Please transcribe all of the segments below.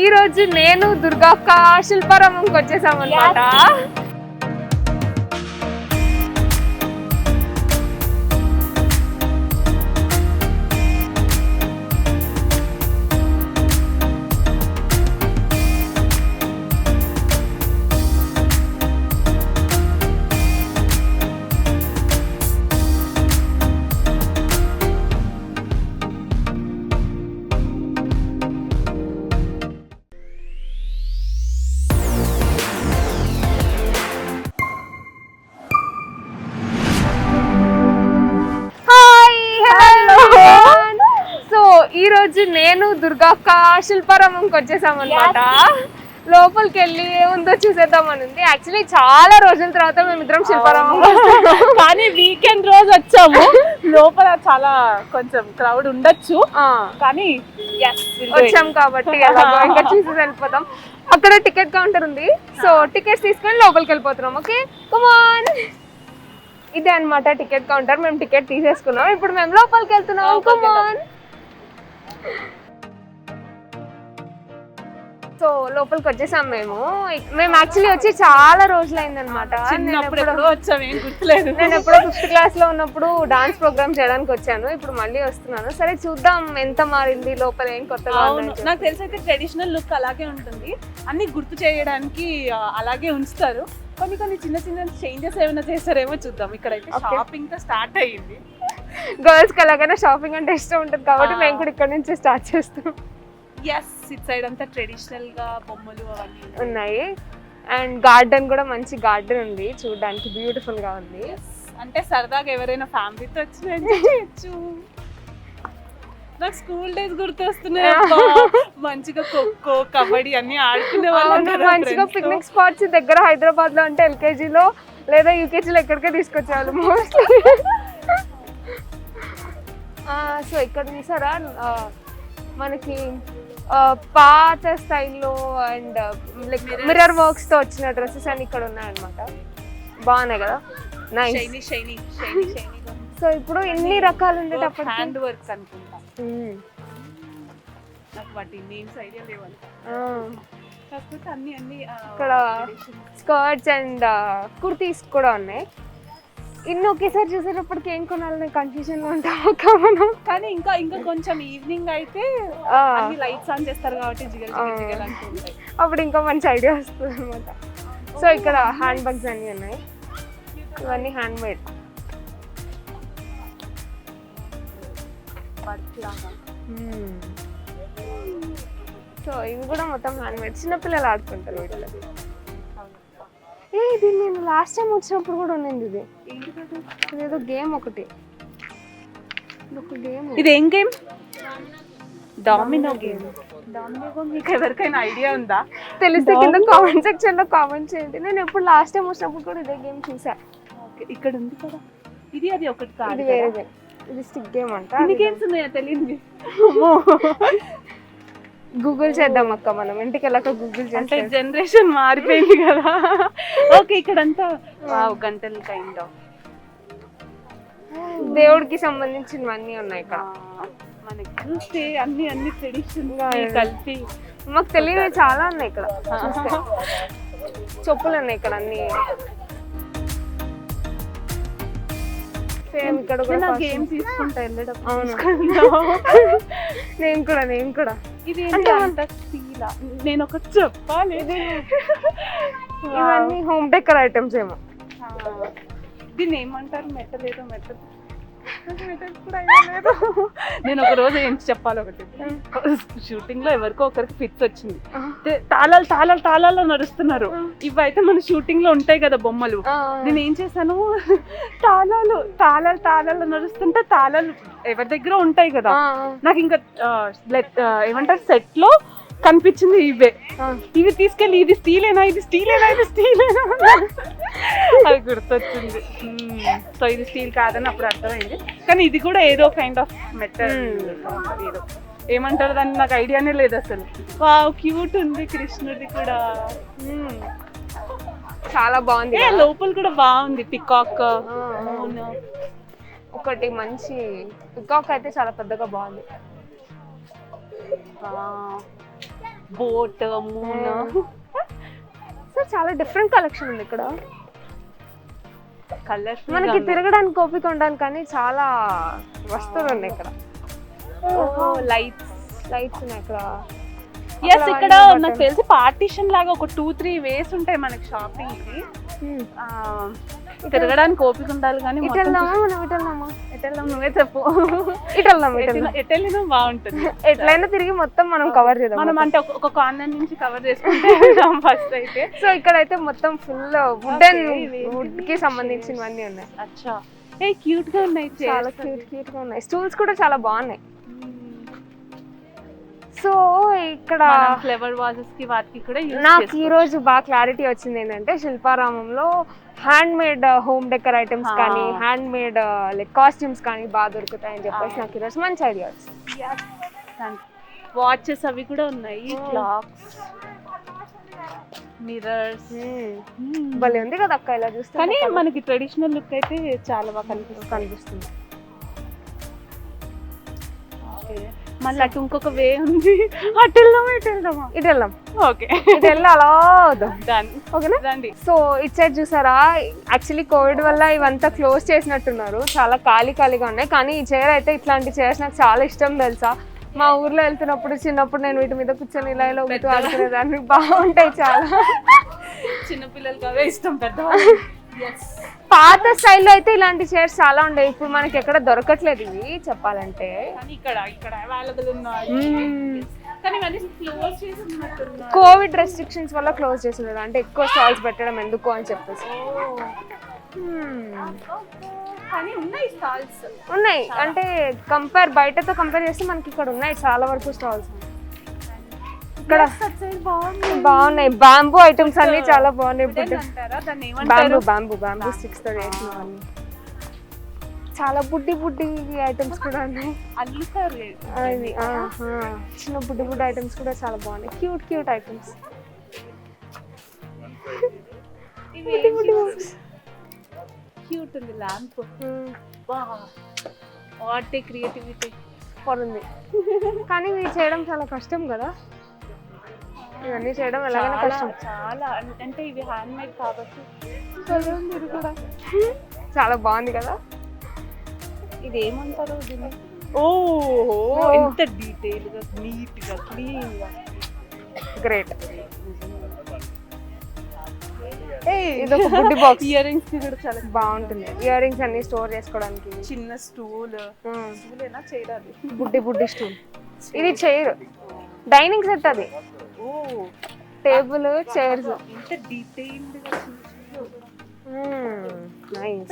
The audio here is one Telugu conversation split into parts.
ఈ రోజు నేను దుర్గా అక్క శిల్పారామంకి వచ్చేసాం అన్నమాట. ఈ రోజు నేను దుర్గా అక్క శిల్పారామంకి వచ్చేసాం అన్నమాట. లోపలికి వెళ్ళి ఏముందో చూసేద్దామని ఉంది. యాక్చువల్లీ చాలా రోజుల తర్వాత మేమిద్దరం శిల్పారామం కానీ వీకెండ్ రోజు వచ్చాము. లోపల చాలా కొంచెం క్రౌడ్ ఉండొచ్చు కానీ వచ్చాం కాబట్టి ఇంకా చూసి వెళ్ళిపోతాం. అక్కడ టికెట్ కౌంటర్ ఉంది, సో టికెట్స్ తీసుకొని లోపలికి వెళ్ళిపోతున్నాం. ఓకే కమాన్, ఇదే అన్నమాట టికెట్ కౌంటర్. మేము టికెట్ తీసేసుకున్నాం, ఇప్పుడు మేము లోపలికి వెళ్తున్నాం. కమాన్. సో లోపలికి వచ్చేసాం. మేము యాక్చువల్లీ వచ్చి చాలా రోజులైంది అనమాట. నేను ఎప్పుడో 5th క్లాస్ లో ఉన్నప్పుడు డాన్స్ ప్రోగ్రామ్ చేయడానికి వచ్చాను, ఇప్పుడు మళ్ళీ వస్తున్నాను. సరే చూద్దాం ఎంత మారింది లోపల, ఏం కొత్తగా. నాకు తెలిసి అయితే ట్రెడిషనల్ లుక్ అలాగే ఉంటుంది, అన్ని గుర్తు చేయడానికి అలాగే ఉంచుతారు. కొన్ని చిన్న చిన్న చేంజెస్ ఏమైనా చేస్తారేమో చూద్దాం. ఇక్కడైతే షాపింగ్ తో స్టార్ట్ అయ్యింది. గర్ల్స్ కి ఎలాగైనా షాపింగ్ అంటే ఇష్టం ఉంటుంది కాబట్టి మేము కూడా ఇక్కడ నుంచి స్టార్ట్ చేస్తాం. ఇట్ సైడ్ అంతా ట్రెడిషనల్ గా బొమ్మలు అవన్నీ ఉన్నాయి. అండ్ గార్డెన్ కూడా మంచి గార్డెన్ ఉంది, చూడడానికి బ్యూటిఫుల్ గా ఉంది. అంటే సరదాగా ఎవరైనా ఫ్యామిలీతో వచ్చిన నాకు స్కూల్ డేస్ గుర్తొస్తున్నాయి. మంచిగా ఖోఖో కబడ్డీ అన్ని ఆడుకునే వాళ్ళు. మంచిగా పిక్నిక్ స్పాట్స్ దగ్గర హైదరాబాద్ లో అంటే ఎల్కేజీలో లేదా యూకేజీలో ఎక్కడికే తీసుకొచ్చేవాళ్ళు మోస్ట్లీ. సో ఇక్కడ చూసారా మనకి పాత స్టైల్లో అండ్ లైక్ మిర్రర్ వర్క్స్ తో వచ్చిన డ్రెస్సెస్ అన్ని ఇక్కడ ఉన్నాయన్నమాట. బాగున్నాయి కదా, నైస్. సో ఇప్పుడు ఎన్ని రకాలు ఉండేటప్పుడు హ్యాండ్ వర్క్స్ అనుకుంటా. నాకు వాటి నేమ్స్ ఐడియా లేవు. కాకపోతే అన్ని ఇక్కడ స్కర్ట్స్ అండ్ కుర్తీస్ కూడా ఉన్నాయి. ఇన్ని ఒకేసారి చూసేటప్పటికి ఏం కొనాలని కన్ఫ్యూజన్ లో ఉంటాము మనం. కానీ ఇంకా కొంచెం ఈవినింగ్ అయితే లైట్స్ ఆన్ చేస్తారు కాబట్టి జిగల్ అంటుంటాయి, అప్పుడు ఇంకా మంచి ఐడియా వస్తుంది అనమాట. సో ఇక్కడ హ్యాండ్ బ్యాగ్స్ అన్ని ఉన్నాయి, ఇవన్నీ హ్యాండ్ మేడ్. సో ఇవి కూడా మొత్తం హ్యాండ్ మేడ్, చిన్నపిల్లలు ఆడుకుంటారు వీటిలో. ఇది నేను లాస్ట్ టైం వచ్చినప్పుడు కూడా ఉన్నది. ఇది ఇదేదో గేమ్ ఒకటి, ఇది ఏం గేమ్? Domino game. మీకు ఎవరికైనా ఐడియా ఉందా? తెలిస్తే కింద కామెంట్ సెక్షన్ లో కామెంట్ చేయండి. నేను ఎప్పుడు లాస్ట్ టైం వచ్చినప్పుడు కూడా ఇదే గేమ్ చూసా. ఇక్కడ ఉంది కదా, ఇది అది ఒకటి కాదు, ఇది వేరే గేమ్. ఇది స్టిక్ గేమ్ అంట. అన్ని గేమ్స్ ఉన్నాయా తెలియదు. గూగుల్ చేద్దాం అక్క, మనం ఇంటికి వెళ్ళాక గూగుల్ చేస్తే. జనరేషన్ మారిపోయింది కదా. ఓకే, ఇక్కడంతా గంటలు కైండ్ ఆఫ్ దేవుడికి సంబంధించినవన్నీ ఉన్నాయి ఇక్కడ. మనకి చూస్తే అన్ని ట్రెడిషన్ కలిపి మాకు తెలియదు చాలా ఉన్నాయి ఇక్కడ. చెప్పులు ఉన్నాయి ఇక్కడ అన్ని. సేమ్ ఇక్కడ కూడా గేమ్ తీసుకుంటా వెళ్ళడం. నేను కూడా ఇది అంటే నేను ఒకటి చెప్పాలి, ఇవన్నీ హోమ్ డెకర్ ఐటమ్స్ ఏమో. దీన్ని ఏమంటారు? మెట్టలేదో మెట్టలు నేను ఒక రోజు ఏం చెప్పాలి, ఒకటి షూటింగ్ లో ఎవరికో ఒకరికి ఫిట్స్ వచ్చింది. తాళాలు నడుస్తున్నారు. ఇవైతే మన షూటింగ్ లో ఉంటాయి కదా బొమ్మలు. నేను ఏం చేశాను, తాళాలు నడుస్తుంటే తాళాలు ఎవరి దగ్గర ఉంటాయి కదా, నాకు ఇంకా ఏమంటారు సెట్ లో కనిపించింది ఇవి తీసుకెళ్ళి ఇది స్టీలేనా అది గుర్తొచ్చింది. సో ఇది స్టీల్ కాదని అప్పుడు అర్థమైంది. కానీ ఇది కూడా ఏదో కైండ్ ఆఫ్ మెటల్, ఏదో ఏమంటారు దాన్ని నాకు ఐడియానే లేదు అసలు. వావ్, క్యూట్ ఉంది. కృష్ణుడి కూడా చాలా బాగుంది. లోపల కూడా బాగుంది. పికాక్ ఒకటి మంచి పికాక్ అయితే చాలా పెద్దగా బాగుంది. Boat moon. సో చాలా డిఫరెంట్ కలెక్షన్ ఉంది ఇక్కడ. కలర్స్ మనకి తిరగడానికి ఓపిక ఉండాలి కానీ చాలా వస్తువులు ఉన్నాయి ఇక్కడ. లైట్స్ ఉన్నాయి ఇక్కడ. ఎస్, ఇక్కడ నాకు తెలిసి పార్టీషన్ లాగా ఒక 2-3 వేస్ ఉంటాయి మనకి షాపింగ్ కి. తిరగడానికి ఓపిక ఉండాలి కానీ ఇటు వెళ్దామా మనం? ఇటు వెళ్దామా? ఎటు వెళ్దాం నువ్వే చెప్పు. ఇటు వెళ్దాం. ఎటు వెళ్ళినా బాగుంటుంది. ఎట్లయినా తిరిగి మొత్తం మనం కవర్ చేద్దాం. మనం అంటే ఒక కార్నర్ నుంచి కవర్ చేసుకుంటే ఫస్ట్ అయితే. సో ఇక్కడ అయితే మొత్తం ఫుల్ వుడ్ కి సంబంధించినవన్నీ ఉన్నాయి. అచ్చా, ఏ క్యూట్ గా ఉన్నాయి, చాలా క్యూట్ గా ఉన్నాయి. స్టూల్స్ కూడా చాలా బాగున్నాయి. సో ఇక్కడ ఫ్లేవర్ వాజెస్ కి వాటికి కూడా నాకు ఈ రోజు బాగా క్లారిటీ వచ్చింది ఏంటంటే, శిల్పారామంలో handmade home decor items కానీ హ్యాండ్ మేడ్ లైక్ కాస్ట్యూమ్స్ కానీ బాగా దొరుకుతాయని చెప్పేసి నాకు ఈరోజు మంచి ఐడియా వచ్చింది. వాచెస్ అవి కూడా ఉన్నాయి, క్లాక్స్, మిర్రర్స్. భలే ఉంది కదా అక్క ఇలా చూస్తే. కానీ మనకి ట్రెడిషనల్ లుక్ అయితే చాలా బాగా కనిపిస్తుంది. మళ్ళీ అటు ఇంకొక వే ఉంది, అటు వెళ్దామా? ఇటు వెళ్దాం. ఓకే, ఇటు వెళ్ళి అలా ఓకేనా? రండి. సో ఇటు సైడ్ చూసారా, యాక్చువల్లీ కోవిడ్ వల్ల ఇవంతా క్లోజ్ చేసినట్టున్నారు, చాలా ఖాళీగా ఉన్నాయి. కానీ ఈ చైర్ అయితే, ఇట్లాంటి చైర్స్ నాకు చాలా ఇష్టం తెలుసా. మా ఊర్లో వెళ్తున్నప్పుడు చిన్నప్పుడు నేను వీటి మీద కూర్చొని ఇలా ఊగుతూ ఆడుకునేదాన్ని. బాగుంటాయి చాలా. చిన్నపిల్లలకి అవే ఇష్టం, పెద్దవాళ్ళు. పాత స్టైల్లో అయితే ఇలాంటి చైర్స్ చాలా ఉండేవి. ఇప్పుడు మనకి ఎక్కడ దొరకట్లేదు ఇవి చెప్పాలంటే. కోవిడ్ రెస్ట్రిక్షన్స్ వల్ల క్లోజ్ చేస్తున్నారు, అంటే ఎక్కువ స్టాల్స్ పెట్టడం ఎందుకు అని చెప్పేసి. ఉన్నాయి అంటే బయటతో కంపేర్ చేస్తే మనకి ఇక్కడ ఉన్నాయి చాలా వరకు స్టాల్స్. ఇక్కడ బాగున్నాయి బ్యాంబూ ఐటమ్స్ అన్ని చాలా బాగున్నాయి. బ్యాంబూ స్టిక్స్ తో చేసినవన్నీ చాలా బుడ్డి ఐటమ్స్ కూడా ఉన్నాయి. చిన్న బుడ్డి ఐటమ్స్ కూడా చాలా బాగున్నాయి. Cute items. క్యూట్ ఉంది ల్యాంప్. వాట్ ఏ క్రియేటివిటీ ఉంది. కానీ ఇవి చేయడం చాలా కష్టం కదా. ఇవన్నీ చేయడం ఎలాగైనా కష్టం. చాలా అంటే ఇవి హ్యాండ్ మేడ్ కాబట్టి చాలా బాగుంది కదా. ఇది ఏమంటారు దీన్ని? ఓహో, ఎంత డీటెయిల్ గా, నీట్ గా, క్లీన్ గా. గ్రేట్. ఇది ఒక బుడ్డి బాక్స్. ఇయర్ రింగ్స్ కూడా చాలా బాగుంటుంది. ఇయర్ రింగ్స్ అన్ని స్టోర్ చేసుకోవడానికి. చిన్న స్టూల్ ఏనా చేయడానికి, బుడ్డి స్టూల్. ఇది చైర్, డైనింగ్ సెట్. అది టేబుల్, చైర్స్. ఇంత డీటెయిల్డ్ గా నైస్.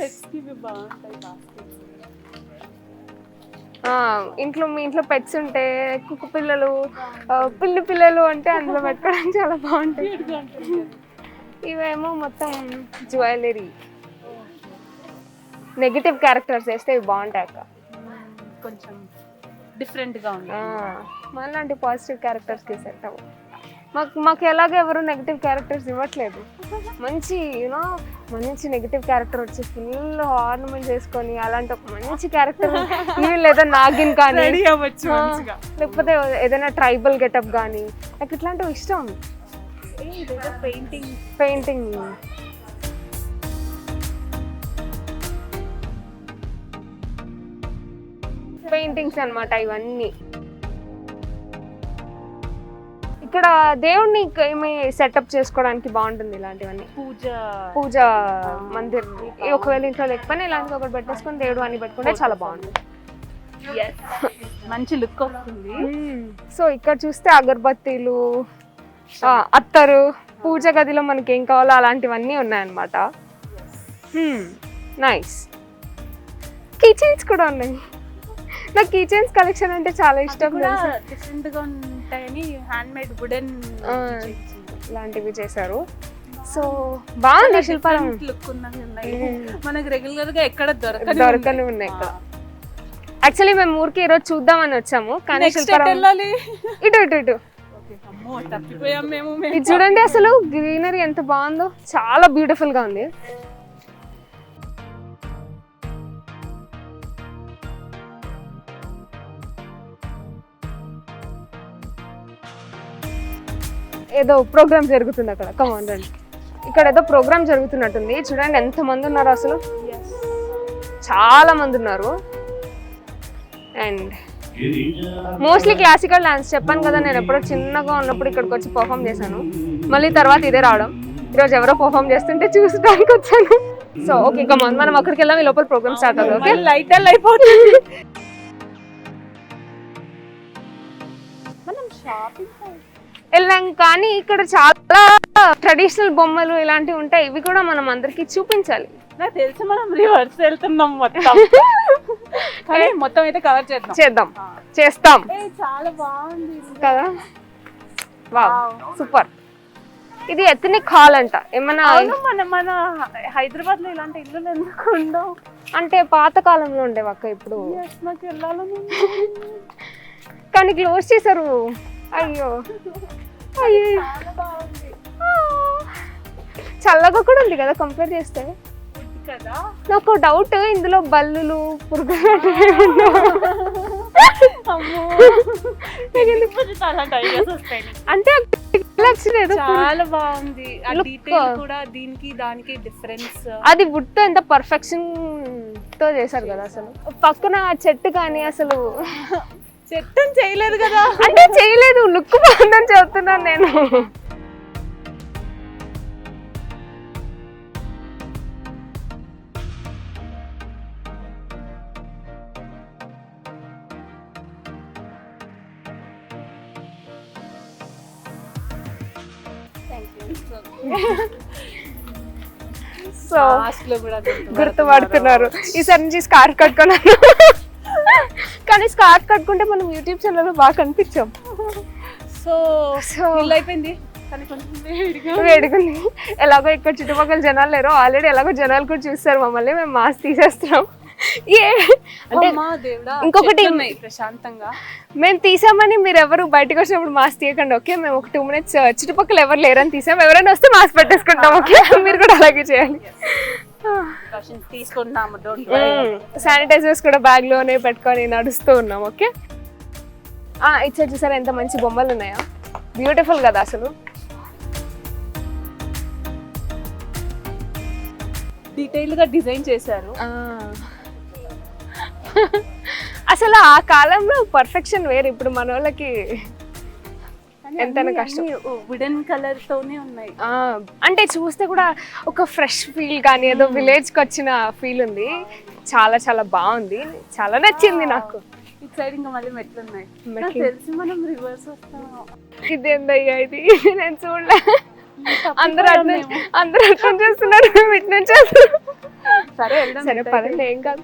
మీ ఇంట్లో పెట్స్ ఉంటే, కుక్క పిల్లలు, పిల్లలు అంటే అందులో పెట్టుకోవడానికి చాలా బాగుంటాయి. ఇవేమో మొత్తం జ్యువెలరీ. నెగటివ్ క్యారెక్టర్స్ వేస్తే ఇవి బాగుంటాయి అక్క, కొంచెం డిఫరెంట్ గా ఉంది. మళ్ళీ పాజిటివ్ క్యారెక్టర్స్ కి సెట్ అవ్వ. మాకు ఎలాగో ఎవరు నెగటివ్ క్యారెక్టర్స్ ఇవ్వట్లేదు. మంచి మంచి నెగటివ్ క్యారెక్టర్ వచ్చి ఫుల్ ఆర్నమెంట్ చేసుకొని అలాంటి ఒక మంచి క్యారెక్టర్ లేదా నాగిన్ కానీ, లేకపోతే ఏదైనా ట్రైబల్ గెటప్ కానీ, నాకు ఇట్లాంటివి ఇష్టం. పెయింటింగ్ పెయింటింగ్స్ అన్నమాట ఇవన్నీ. ఇక్కడ దేవుణ్ణి ఏమి సెటప్ చేసుకోవడానికి బాగుంటుంది ఇలాంటివన్నీ. పూజ మందిర్ ఒకవేళ ఇంట్లో లేకపోయినా ఇలాంటివి ఒకటి పెట్టేసుకొని దేవుడు అని పెట్టుకుంటే చాలా బాగుంటుంది. మంచి లుక్ వస్తుంది. సో ఇక్కడ చూస్తే అగరబత్తీలు, అత్తరు, పూజ గదిలో మనకి ఏం కావాలో అలాంటివన్నీ ఉన్నాయన్నమాట. నైస్. కిచెన్స్ కూడా ఉన్నాయి. నాకు కిచెన్స్ కలెక్షన్ అంటే చాలా ఇష్టం. డిఫరెంట్ గా ఉంటాయని హ్యాండ్ మేడ్ వుడెన్ లాంటివి చేశారు. సో బాగుంది. శిల్పారామం లుక్ ఉన్నాయి. మనకి రెగ్యులర్ గా ఎక్కడ దొరకని ఉన్నాయి ఇక్కడ. యాక్చువల్లీ మేము ఊరికి ఈరోజు చూద్దామని వచ్చాము, కానీ ఇటు ఇది చూడండి, అసలు గ్రీనరీ ఎంత బాగుందో, చాలా బ్యూటిఫుల్ గా ఉంది. ఏదో ప్రోగ్రామ్ జరుగుతుంది అక్కడ. కమాన్ రండి. ఇక్కడ ఏదో ప్రోగ్రామ్ జరుగుతున్నట్టుంది. చూడండి ఎంతమంది ఉన్నారు అసలు, చాలా మంది ఉన్నారు. And mostly classical dance. చెప్పాను కదా నేను ఎప్పుడో చిన్నగా ఉన్నప్పుడు ఇక్కడికి వచ్చి పర్ఫామ్ చేశాను. మళ్ళీ తర్వాత ఇదే రావడం. ఈరోజు ఎవరో పర్ఫామ్ చేస్తుంటే చూసడానికి వచ్చాను. సో ఓకే కమాన్, మనం అక్కడికి వెళ్దాం. ఈ లోపల ప్రోగ్రామ్ స్టార్ట్ అవుతుంది. ఓకే, లైట్ అయిపోతుంది. మనం షాపింగ్ వెళ్ళాం. కానీ ఇక్కడ చాలా ట్రెడిషనల్ బొమ్మలు ఇలాంటివి ఉంటాయి. ఇవి కూడా మనం అందరికి చూపించాలి. నాకు తెలిసి మనం రివర్స్ వెళ్తున్నాం మొత్తం. కానీ మొత్తం అయితే కవర్ చేద్దాం. చేస్తాం. చాలా బాగుంది కదా, వావ్ సూపర్. ఇది ఎథనిక్ హాల్ అంట. ఏమన్నా మన హైదరాబాద్ లో ఇలాంటి ఇల్లు ఎందుకు ఉండవు? అంటే పాత కాలంలో ఉండేవి అక్క. ఇప్పుడు నాకు వెళ్ళాలని, కానీ క్లోజ్ చేశారు. అయ్యో అయ్యో, చల్లగా కూడా ఉంది కదా కంపేర్ చేస్తే. కదా నాకు డౌట్, ఇందులో బల్లులు పురుగులు అంటే చాలా బాగుంది. కూడా దీనికి దానికి డిఫరెన్స్. అది వుడ్ తో ఎంత పర్ఫెక్షన్ తో చేశారు కదా. అసలు పక్కన చెట్టు కానీ అసలు చెట్టు చేయలేదు కదా. అంటే చేయలేదు, లుక్ బాగుందని చెప్తున్నాను నేను. సో గుర్తుపడుతున్నారు. ఈసారి నుంచి స్కార్ఫ్ కట్టుకున్నాను. కానీ స్కార్ఫ్ కట్టుకుంటే మనం యూట్యూబ్ ఛానల్లో బాగా కనిపించాం. సో అయిపోయింది. వేడుకుంది. ఎలాగో ఇక్కడ చుట్టుపక్కల జనాలు లేరు. ఆల్రెడీ ఎలాగో జనాలు కూడా చూస్తారు మమ్మల్ని. మేము మాస్క్ తీసేస్తున్నాం. అంటే ఇంకొకటి ప్రశాంతంగా మేము తీసామని మీరు ఎవరు బయటకు వచ్చినప్పుడు మాస్క్ తీయకండి. ఓకే, మేము ఒక 2 minutes చుట్టుపక్కల ఎవరు లేరని తీసాం. ఎవరైనా వస్తే మాస్క్ పెట్టేసుకుంటాం. ఓకే, మీరు కూడా అలాగే చేయాలి. తీసుకుంటాము. శానిటైజర్స్ కూడా బ్యాగ్ లోనే పెట్టుకొని నడుస్తూ ఉన్నాం. ఓకే, ఇచ్చారు చూసారా ఎంత మంచి బొమ్మలు ఉన్నాయో. బ్యూటిఫుల్ కదా అసలు. డీటెయిల్ గా డిజైన్ చేశారు. అసలు ఆ కాలంలో పర్ఫెక్షన్ వేరు. ఇప్పుడు మన వాళ్ళకి ఎంతైనా కష్టం. వుడెన్ కలర్ తోనే ఉన్నాయి. అంటే చూస్తే కూడా ఒక ఫ్రెష్ ఫీల్ కానీ ఏదో విలేజ్ కి వచ్చిన ఫీల్ ఉంది. చాలా చాలా బాగుంది. చాలా నచ్చింది నాకు. ఇటు సైడ్ ఇంకా మళ్ళీ మెట్లు ఉన్నాయి. తెలిసి మనం రివర్స్ వస్తాం. ఇదేందయ్యా ఇది, నేను చూడలే. అందరూ అర్థం చేస్తున్నారు. ఇటు నుంచి సరే పదండి, ఏం కాదు.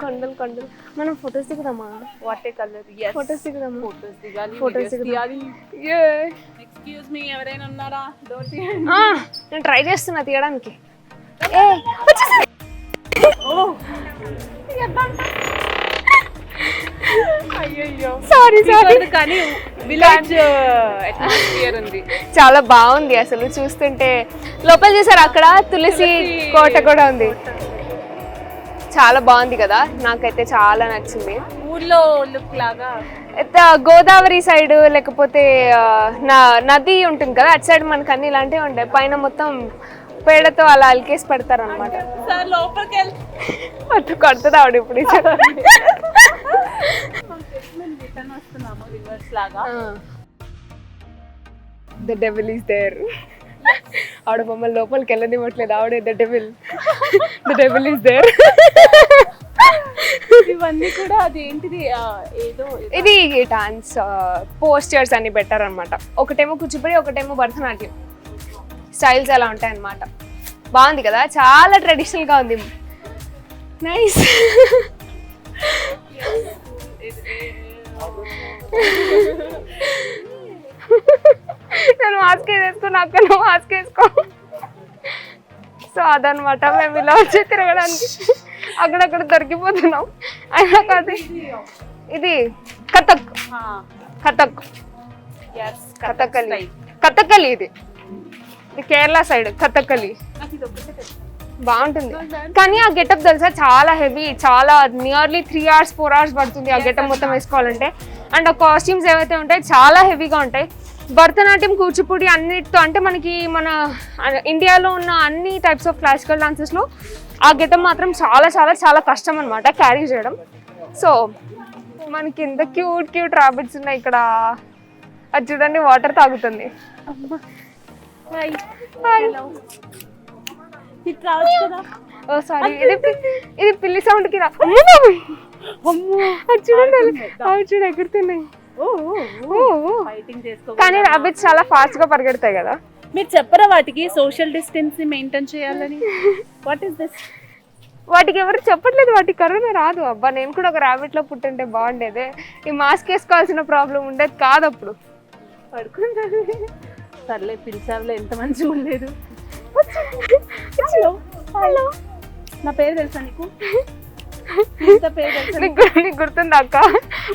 కొండలు మనం ఫొటోస్ దిగుదామా? What a colour. ఫొటోస్ దిగుదామా? ఫొటోస్ దిగాలి. ఎక్స్క్యూజ్ మీ, ఎవరైనా ఉన్నారా? నేను ట్రై చేస్తున్నా తీయడానికి. సారీ కానీ విలేజ్ అట్మాస్ఫియర్ ఉంది. చాలా బాగుంది అసలు చూస్తుంటే. లోపల చూసారు అక్కడ తులసి కోట కూడా ఉంది. చాలా బాగుంది కదా, నాకైతే చాలా నచ్చింది. ఊర్లో లుక్ లాగా. గోదావరి సైడ్ లేకపోతే నది ఉంటుంది కదా, అటు సైడ్ మనకు అన్ని ఇలాంటివి ఉంటాయి. పైన మొత్తం పేడతో అలా అలికేసి పెడతారు అనమాట. అటు కొడుతుంది ఆవిడ ఇప్పుడు. The devil is there. ఆవిడ మమ్మల్ని లోపలికి వెళ్ళనివ్వట్లేదు. ఆవిడే the devil. The devil is there. ఇవన్నీ కూడా అదేంటిది ఏదో ఇది డాన్స్ పోస్టర్స్ అన్ని పెట్టారనమాట. ఒకటేమో కూచిపూడి, ఒకటేమో భరతనాట్యం. స్టైల్స్ అలా ఉంటాయి అన్నమాట. బాగుంది కదా, చాలా ట్రెడిషనల్ గా ఉంది. నైస్. నేను మాస్క్ వేసుకున్నా, అక్కడ మాస్క్ వేసుకో. సో అదనమాట, మేము ఇలా వచ్చి తిరగడానికి అక్కడక్కడ దొరికిపోతున్నాం. అయినా కాదు, ఇది కథక్. కథక్ కథకలి. కథకలి ఇది కేరళ సైడ్ కథకలి. బాగుంటుంది కానీ ఆ గెటప్ తెలుసా చాలా హెవీ. చాలా నియర్లీ 3 hours 4 hours పడుతుంది ఆ గెటప్ మొత్తం వేసుకోవాలంటే. అండ్ ఆ కాస్ట్యూమ్స్ ఏవైతే ఉంటాయి చాలా హెవీగా ఉంటాయి. భరతనాట్యం, కూచిపూడి అన్నిటితో అంటే మనకి మన ఇండియాలో ఉన్న అన్ని టైప్స్ ఆఫ్ క్లాసికల్ డాన్సెస్లో ఆ గెటప్ మాత్రం చాలా చాలా చాలా కష్టం అనమాట క్యారీ చేయడం. సో మనకి ఎంత క్యూట్ క్యూట్ రాబిట్స్ ఉన్నాయి ఇక్కడ. అది చూడండి వాటర్ తాగుతుంది. ఓ సారీ, ఇది పిల్లి సౌండ్కి రా. చూడండి అవి చూడ ఎగురుతున్నాయి. కానీ రాబిట్స్ చాలా ఫాస్ట్ గా పరిగెడతాయి కదా. మీరు చెప్పరా వాటికి సోషల్ డిస్టెన్స్ మెయింటైన్ చేయాలని? What is this? వాటికి ఎవరు చెప్పట్లేదు, వాటికి కరోనా రాదు. అబ్బా నేను కూడా ఒక రాబిట్ లో పుట్టింటే బాగుండేదే. ఈ మాస్క్ వేసుకోవాల్సిన ప్రాబ్లం ఉండేది కాదు అప్పుడు. పడుకుంటాను. సర్లే పిలిచావులే, ఎంత మంచిగా ఉండలేదు. హలో, నా పేరు తెలుసా నీకు? నీకు గుర్తుందా అక్క,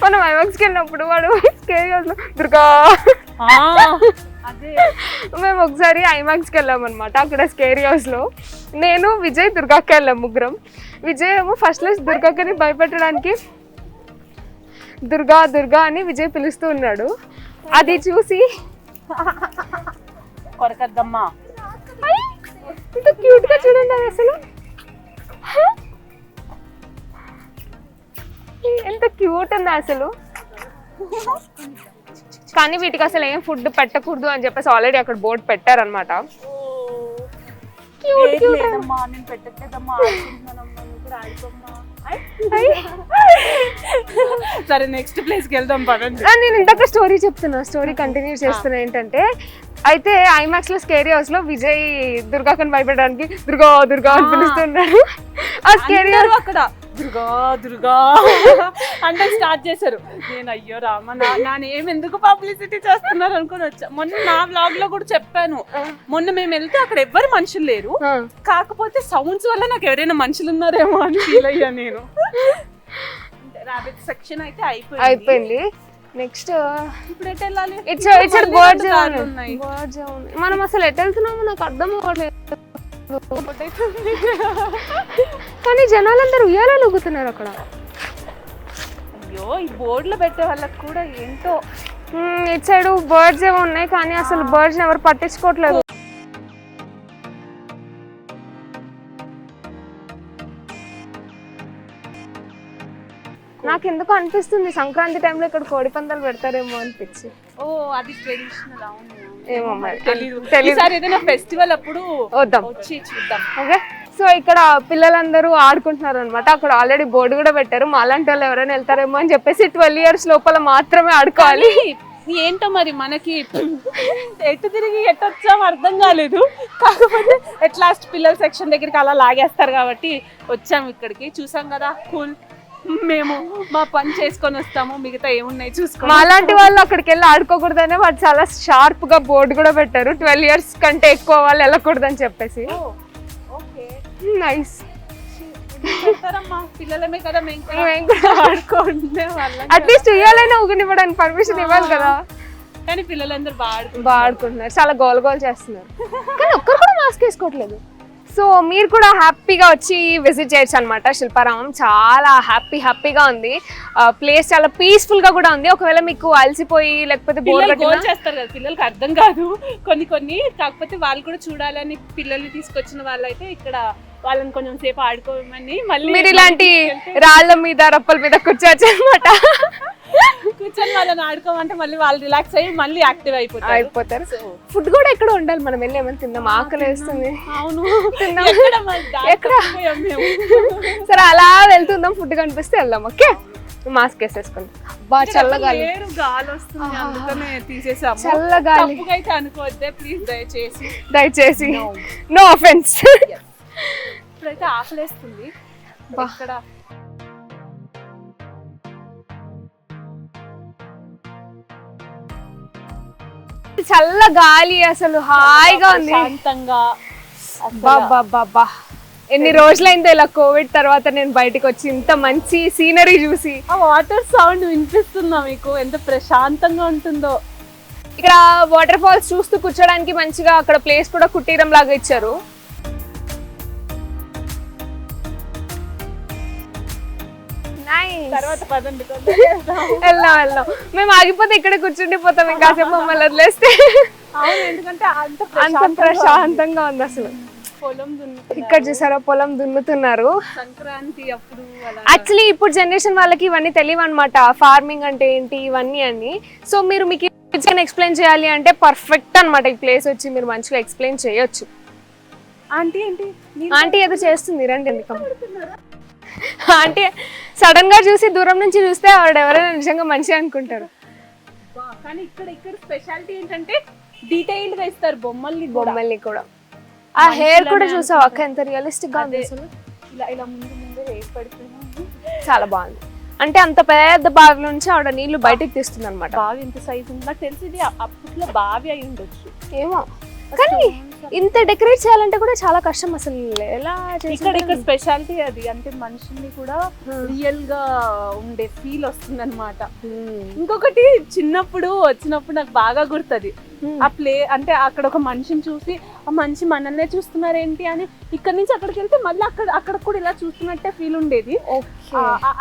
మనం ఐమాక్స్కి వెళ్ళినప్పుడు వాడు స్కేరీ హౌస్ లో దుర్గా, మేము ఒకసారి ఐమాక్స్కి వెళ్ళాం అనమాట. అక్కడ స్కేరీ హౌస్ లో నేను, విజయ్, దుర్గాకి వెళ్ళాం ముగ్గురం. విజయ్ ఏమో ఫస్ట్ లో దుర్గాకని భయపెట్టడానికి దుర్గా దుర్గా అని విజయ్ పిలుస్తూ ఉన్నాడు. అది చూసి కొరకద్దమ్మా ఇంత క్యూట్ గా చూడండి అది అసలు ఎంత క్యూట్ ఉంది అసలు. కానీ వీటికి అసలు ఏం ఫుడ్ పెట్టకూడదు అని చెప్పేసి ఆల్రెడీ అక్కడ బోర్డు పెట్టారనమాట. సరే నెక్స్ట్ ప్లేస్కి వెళ్దాం పదండి. నేను ఇందాక స్టోరీ చెప్తున్నా, స్టోరీ కంటిన్యూ చేస్తున్నా. ఏంటంటే అయితే ఐమాక్స్ లో స్కేరీ హౌస్ లో విజయ్ దుర్గాకని భయపెట్టడానికి దుర్గా దుర్గా అని పిలుస్తున్నాడు. ఆ స్కేరీ హౌస్ అక్కడ దుర్గా దుర్గా అంటే స్టార్ట్ చేశారు. నేను అయ్యో రామ, నా నేమ్ ఎందుకు పబ్లిసిటీ చేస్తున్నారు అనుకుని వచ్చా. మొన్న నా బ్లాగ్ లో కూడా చెప్పాను, మొన్న మేము వెళ్తే అక్కడ ఎవ్వరు మనుషులు లేరు, కాకపోతే సౌండ్స్ వల్ల నాకు ఎవరైనా మనుషులు ఉన్నారేమో అని ఫీల్ అయ్యా నేను. రాబిట్ సెక్షన్ అయితే అయిపోయింది. నెక్స్ట్ ఇప్పుడు ఎటు వెళ్ళాలి? మనం అసలు ఎటు వెళ్తున్నామో నాకు అర్థం అవ్వట్లేదు. కానీ జనాలందరూ ఉయ్యాలని ఊగుతున్నారు అక్కడ. అయ్యో, ఈ బోర్డులో పెట్టే వాళ్ళకి కూడా ఏంటో. ఇటు సైడ్ బర్డ్స్ ఏమో ఉన్నాయి, కానీ అసలు బర్డ్స్ ఎవరు పట్టించుకోవట్లేదు. నాకు ఎందుకు అనిపిస్తుంది సంక్రాంతి టైంలో ఇక్కడ కోడి పందాలు పెడతారేమో అనిపించి. ఓ అది ట్రెడిషనల్. అవును, ఏమో మరి తెలీదు. ఏదైనా ఫెస్టివల్ అప్పుడు వద్దాం, వచ్చి చూద్దాం. ఓకే. సో ఇక్కడ పిల్లలందరూ ఆడుకుంటున్నారు అనమాట. అక్కడ ఆల్రెడీ బోర్డు కూడా పెట్టారు, మాలాంటి వాళ్ళు ఎవరైనా వెళ్తారేమో అని చెప్పేసి 12 years లోపల మాత్రమే ఆడుకోవాలి. ఏంటో మరి మనకి ఎటు తిరిగి ఎటు వచ్చాము అర్థం కాలేదు. కాకపోతే ఎట్ లాస్ట్ పిల్లల సెక్షన్ దగ్గరికి అలా లాగేస్తారు కాబట్టి వచ్చాము ఇక్కడికి. చూసాం కదా, కూల్. మేము మా పని చేసుకొని వస్తాము, మిగతా ఏమున్నాయి చూసుకో. మాలాంటి వాళ్ళు అక్కడికి వెళ్ళి ఆడుకోకూడదనే వాళ్ళు చాలా షార్ప్ గా బోర్డు కూడా పెట్టారు, 12 years కంటే ఎక్కువ వాళ్ళు వెళ్ళకూడదని చెప్పేసి. నైస్. పిల్లలమే కదా అట్లీస్ట్ ఉయ్యాలైనా ఊగనివ్వడానికి పర్మిషన్ ఇవ్వాలి కదా. కానీ పిల్లలందరూ బాగా ఆడుకుంటున్నారు, చాలా గోల్ గోల్ చేస్తున్నారు, కానీ ఒక్కరు కూడా మాస్క్ వేసుకోవట్లేదు. సో మీరు కూడా హ్యాపీగా వచ్చి విజిట్ చేయొచ్చు అనమాట శిల్పారామం. చాలా హ్యాపీగా ఉంది ప్లేస్, చాలా పీస్ఫుల్ గా కూడా ఉంది. ఒకవేళ మీకు అలసిపోయి లేకపోతే బోర్ చేస్తారు కదా పిల్లలకి, అర్థం కాదు కొన్ని. కాకపోతే వాళ్ళు కూడా చూడాలని పిల్లల్ని తీసుకొచ్చిన వాళ్ళైతే ఇక్కడ వాళ్ళని కొంచెం సేపు ఆడుకోమని మళ్ళీ మీరు ఇలాంటి రాళ్ళ మీద రప్పల మీద కూర్చోవచ్చు అనమాట. కూర్చొని వాళ్ళని ఆడుకోమంటే మళ్ళీ వాళ్ళు రిలాక్స్ అయ్యి మళ్ళీ యాక్టివ్ అయిపోతారు. ఫుడ్ కూడా ఎక్కడ ఉండాలి, మనం వెళ్ళి ఏమైనా తిందాం, ఆకలి వేస్తుంది. అవును, సరే అలా వెళ్తుందాం, ఫుడ్ కనిపిస్తే వెళ్దాం. ఓకే, మాస్క్ వేసేసుకోండి. బాగా చల్లగాలి వస్తుంది, అందుకనే తీసేసాము. చల్లగాలి అయితే అనుకోవద్దే ప్లీజ్, దయచేసి నో ఆఫెన్స్. ఇప్పుడైతే ఆకలేస్తుంది. ఇక్కడ చల్ల గాలి, అసలు హాయిగా ఉంది, శాంతంగా. బాబా ఎన్ని రోజులైందో ఇలా కోవిడ్ తర్వాత నేను బయటకు వచ్చి ఇంత మంచి సీనరీ చూసి. ఆ వాటర్ సౌండ్ వినిపిస్తుందా మీకు? ఎంత ప్రశాంతంగా ఉంటుందో. ఇక్కడ వాటర్ ఫాల్స్ చూస్తూ కూర్చోడానికి మంచిగా అక్కడ ప్లేస్ కూడా కుటీరం లాగా ఇచ్చారు. నైస్. తర్వాత పదండి తొందరగా వెళ్దాం. వెళ్దాం. మేము ఆగిపోతే ఇక్కడే కూర్చుండిపోతాం ఇంకాసేపు మమ్మల్ని వదిలేస్తే. అవును, ఎందుకంటే అంత ప్రశాంతంగా ఉంది అసలు. పొలం దున్నుతున్నారు. ఇక్కడ చూసారా పొలం దున్నుతున్నారు. సంక్రాంతి అప్పుడు అలా. యాక్చువల్లీ ఇప్పుడు జనరేషన్ వాళ్ళకి ఇవన్నీ తెలియవు అనమాట, ఫార్మింగ్ అంటే ఏంటి ఇవన్నీ అని. సో మీరు మీకు ఎక్స్ప్లెయిన్ చేయాలి అంటే పర్ఫెక్ట్ అనమాట ఈ ప్లేస్. వచ్చి మీరు మంచిగా ఎక్స్ప్లెయిన్ చేయొచ్చు. ఆంటీ ఏంటి ఆంటీ ఏదో చేస్తుంది, రండి. ఎందుకు ఆంటీ సడన్ గా చూసి దూరం నుంచి చూస్తే ఆవిడ ఎవరైనా నిజంగా మంచిగా అనుకుంటారు. కానీ ఇక్కడ స్పెషాలిటీ ఏంటంటే డీటెయిల్డ్ గా ఇస్తారు బొమ్మల్ని కూడా. ఆ హెయిర్ కూడా చూసావు అక్క, ఎంత రియలిస్టిక్ గా ఉంది అసలు. ఇలా ముందు హెయిర్ పడిపోయింది, చాలా బాగుంది. అంటే అంత పెద్ద బావి నుంచి ఆవిడ నీళ్లు బయటకు తీస్తుంది అనమాట. బావి ఎంత సైజ్ ఉంది నాకు తెలిసి ఇది అప్పట్లో బావి అయి ఉండొచ్చు ఏమో, కానీ ఇంత డెకరేట్ చేయాలంటే కూడా చాలా కష్టం అసలు. ఎలా ఇక్కడ స్పెషాలిటీ అది, అంటే మనుషుల్ని కూడా రియల్ గా ఉండే ఫీల్ వస్తుంది అనమాట. ఇంకొకటి చిన్నప్పుడు వచ్చినప్పుడు నాకు బాగా గుర్తది, ఆ ప్లే అంటే అక్కడ ఒక మనిషిని చూసి ఆ మనిషి మనల్నే చూస్తున్నారు ఏంటి అని, ఇక్కడ నుంచి అక్కడికి వెళ్తే మళ్ళీ అక్కడ కూడా ఇలా చూస్తున్నట్టే ఫీల్ ఉండేది.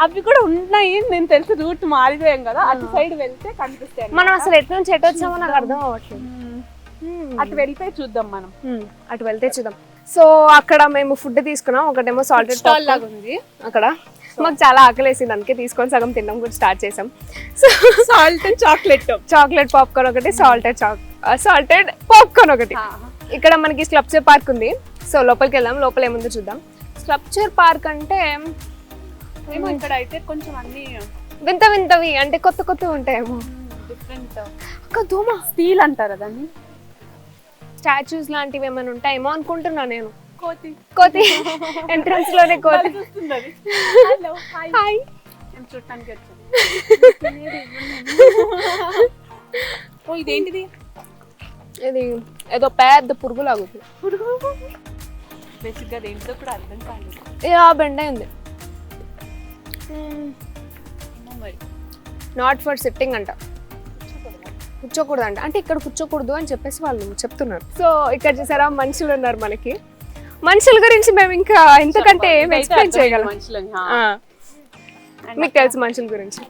అవి కూడా ఉన్నాయి, నేను తెలిసి రూట్ మారిపోయాం కదా, అటు సైడ్ వెళ్తే కనిపిస్తాయి. మనం అసలు ఎటు నుంచి ఎటు వచ్చామో నాకు అర్థం అవ్వట్లేదు. అటు వెళ్తే చూద్దాం మనం, అటు వెళ్తే చూద్దాం. సో అక్కడ మేము ఫుడ్ తీసుకున్నాం, ఒకటేమో సాల్టెడ్ స్టాల్ లాగా ఉంది అక్కడ. మాకు చాలా ఆకలేసింది, అందుకే తీసుకొని సగం తినడం కూడా స్టార్ట్ చేసాం. సో సాల్టెడ్ చాక్లెట్ పాప్కార్న్ ఒకటి, సాల్టెడ్ పాప్కార్న్ ఒకటి. ఇక్కడ మనకి స్కల్ప్చర్ పార్క్ ఉంది, సో లోపలికి వెళ్దాం. లోపల ఏముందో చూద్దాం. స్కల్ప్చర్ పార్క్ అంటే ఏమో ఇక్కడ అయితే కొంచెం అన్ని వింతవి అంటే కొత్త ఉంటాయేమో. డిఫరెంట్ ఒక దోమ, స్టీల్ అంటారా దాన్ని, స్టాచ్యూస్ లాంటివి ఏమైనా ఉంటాయేమో అనుకుంటున్నా నేను. కోతి ఎంట్రన్స్ లోనే కోతి. హాయ్, చూడటానికి వచ్చాను. ఓ ఇదేంటిది, ఇది ఏదో పెద్ద పురుగు లాగుతుంది. బేసిక్ గా దేంట్లో కూడా అర్థం కాలేదు. బెండ ఉంది. నాట్ ఫర్ సిట్టింగ్ అంట, కూర్చోకూడదు అంట. అంటే ఇక్కడ కూర్చోకూడదు అని చెప్పేసి వాళ్ళు చెప్తున్నారు. సో ఇక్కడ చూసారా మనుషులు ఉన్నారు మనకి. మనుషుల గురించి మేము ఇంకా ఎంతకంటే ఏం ఎక్స్ప్లెయిన్ చేయగలం. మీకు తెలుసు మనుషుల గురించి.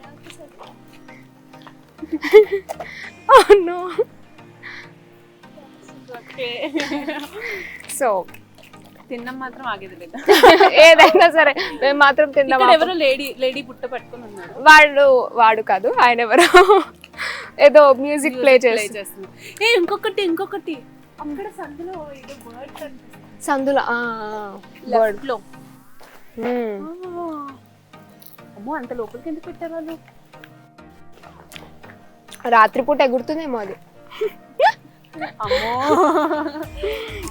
సో తిన్నాం మాత్రం ఆగేది లేదు. ఏదైనా సరే మేము మాత్రం తిన్నాం. ఎవరో లేడీ బుట్ట పట్టుకుని వాడు ఉన్నారు. కాదు, ఆయన ఎవరో ఏదో మ్యూజిక్ ప్లే చేస్తున్నారు. ఇంకొకటి అక్కడ సందులో ఏదో బర్డ్ కనిపిస్తుంది. సందులో బర్డ్ లో అమ్మో, అంత లోపలికి ఎందుకు పెట్టారు వాళ్ళు? రాత్రిపూట ఎగురుతుందేమో అది. అమ్మో,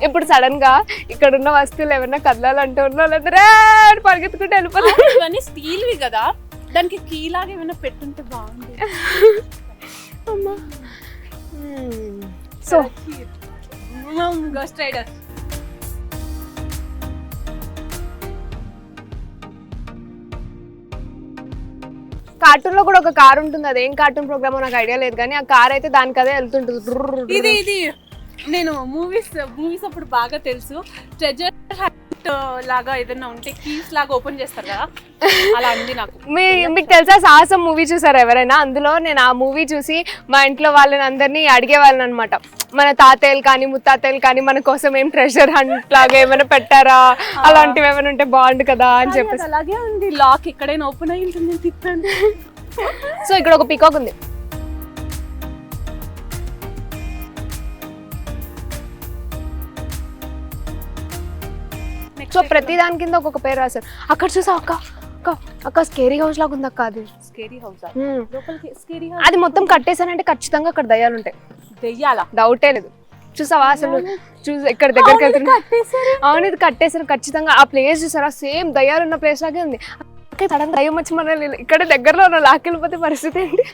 ఇప్పుడు సడన్ గా ఇక్కడ ఉన్న వస్తువులు ఏమన్నా కదలాలంటే ఉన్నోళ్ళందరూ పరిగెత్తుకుంటే వెళ్ళిపోతారు. ఇవన్నీ స్టీల్వి కదా, దానికి కీ లాగా ఏమైనా పెట్టుంటే బాగుంది. సో గోస్ట్ రైడర్ కార్టూన్ లో కూడా ఒక కార్ ఉంటుంది, అదేం కార్టూన్ ప్రోగ్రామ్ నాకు ఐడియా లేదు, కానీ ఆ కార్ అయితే దానికి అదే వెళ్తుంటుంది. ఇది నేను మూవీస్ అప్పుడు బాగా తెలుసు. ట్రెజర్ లాగా ఏదైనా ఉంటే కీస్ లాగా ఓపెన్ చేస్తారు కదా, అలా అంది నాకు. మీకు తెలుసా సాహసం మూవీ చూసారా ఎవరైనా? అందులో నేను ఆ మూవీ చూసి మా ఇంట్లో వాళ్ళని అందరినీ అడిగేవాళ్ళని అనమాట, మన తాతయ్యలు కానీ ముత్తాతయ్యలు కానీ మన కోసం ఏం ట్రెజర్ హంట్ లాగా ఏమైనా పెట్టారా, అలాంటివి ఏమైనా ఉంటే బాగుండు కదా అని చెప్పేసి. అలాగే ఉంది, లాక్ ఎక్కడైనా ఓపెన్ అయి ఉంటుంది, తిప్పండి. సో ఇక్కడ ఒక పీకాక్ ఉంది. సో ప్రతి దాని కింద ఒక్కొక్క పేరు రాశారు. అక్కడ చూసా అక్క స్కేరీ హౌస్ లాగా ఉంది అక్క. అది స్కేరీ హౌస్, అది మొత్తం కట్టేసానంటే ఖచ్చితంగా అక్కడ దయ్యాలు ఉంటాయి. దయ్యాలా? డౌటే లేదు. చూసావా అసలు? ఇక్కడ దగ్గరికి వెళ్తున్నా. అవును, ఇది కట్టేసారు ఖచ్చితంగా. ఆ ప్లేస్ చూసారా, సేమ్ దయ్యాలు ఉన్న ప్లేస్ లాగే ఉంది. అక్కడ సడన్ దయ్యం వచ్చి మన ఇక్కడ దగ్గరలో ఉన్న లాక్కెళ్ళిపోతే పరిస్థితి ఏంటి?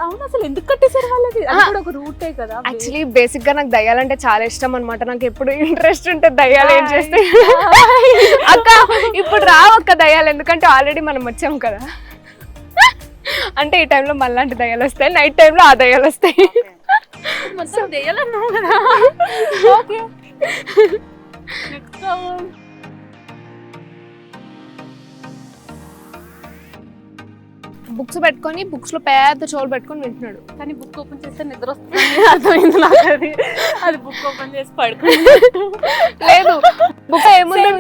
అవును, అసలు ఎందుకు కట్టేసారు వాళ్ళది? అది కూడా ఒక రూటే కదా. యాక్చువల్లీ బేసిక్ గా నాకు దయ్యాలంటే చాలా ఇష్టం అనమాట. నాకు ఎప్పుడు ఇంట్రెస్ట్ ఉంటుంది దయ్యాలు ఏం చేస్తే. అక్క ఇప్పుడు రావక్క దయ్యాలు, ఎందుకంటే ఆల్రెడీ మనం వచ్చాం కదా. అంటే ఈ టైంలో మళ్ళాంటి దయ్యాలు వస్తాయి, నైట్ టైంలో ఆ దయ్యాలు వస్తాయి. దయ్యాలు అన్నావు కదా. బుక్స్ పెట్టుకొని బుక్స్ లో పెద్ద చెవులు పెట్టుకొని వింటున్నాడు. కానీ బుక్ ఓపెన్ చేస్తే నిద్ర వస్తుంది అర్థమైంది నాకు. అది బుక్ ఓపెన్ చేసి పడుకుని లేదు బుక్ ఏముందో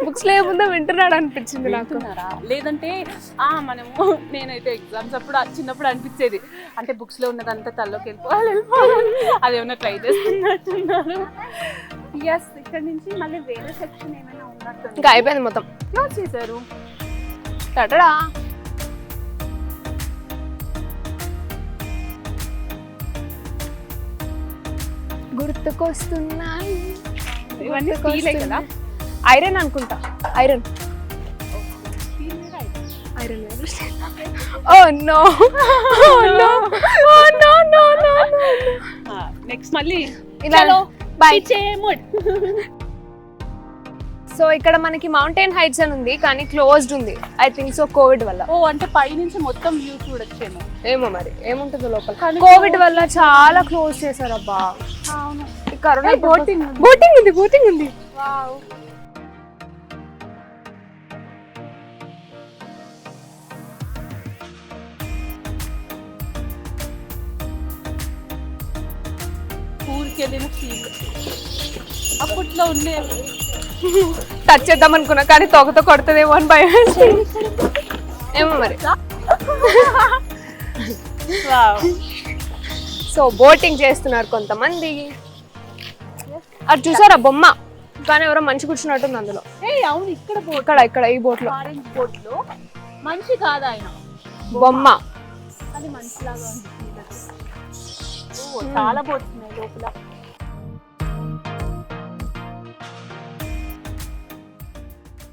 బుక్స్ లో ఏముందో వింటున్నాడు అనిపించింది నాకు. లేదంటే మనము నేనైతే ఎగ్జామ్స్ అప్పుడు చిన్నప్పుడు అనిపించేది అంటే బుక్స్ లో ఉన్నదంతా తల్లోకి వెళ్ళిపోవాలి అదేమన్నా ట్రై చేస్తున్నట్టున్నారు. ఎస్, ఇక్కడ నుంచి మళ్ళీ వేరే సెక్షన్ ఏమైనా ఉన్నట్టు. ఇంకా అయిపోయింది మొత్తం. క్లోజ్ చేశారు. టటడా గుర్తుకొస్తున్నాయి. ఇవన్నీ స్టీలే కదా? ఐరన్ అనుకుంటా. Iron iron oh no no no no. Next మళ్ళీ ఇలా బై. సో ఇక్కడ మనకి మౌంటైన్ హైట్స్ అని ఉంది కానీ క్లోజ్డ్ ఉంది. ఐ థింక్ సో కోవిడ్ వల్ల. ఓ అంటే పై నుంచి మొత్తం వ్యూ చూడొచ్చేమో. ఏమో మరి ఏముంటుందో లోపల. కోవిడ్ వల్ల చాలా క్లోజ్ చేశారు. అబ్బా అవును. కరోనా బోటింగ్ బోటింగ్ ఉంది. బోటింగ్ ఉంది. వావ్. ఊరికి వెళ్ళిన ఫీల్ అప్పట్లో ఉండే. టచ్ చేద్దాం అనుకున్నా కానీ తొగతో కొడుతుందేమో అని భయం. ఏమో మరి. సో బోటింగ్ చేస్తున్నారు కొంతమంది. అది చూసారా బొమ్మ కానీ ఎవరో మంచి కూర్చున్నట్టుంది అందులో. అవును, ఇక్కడ ఇక్కడ ఈ బోట్ లో ఆరెంజ్ బోట్ లో మంచి కాదు ఆయన బొమ్మ. అది మంచిలాగా ఉంది. చాలా బోట్స్ ఉన్నాయి లోపల.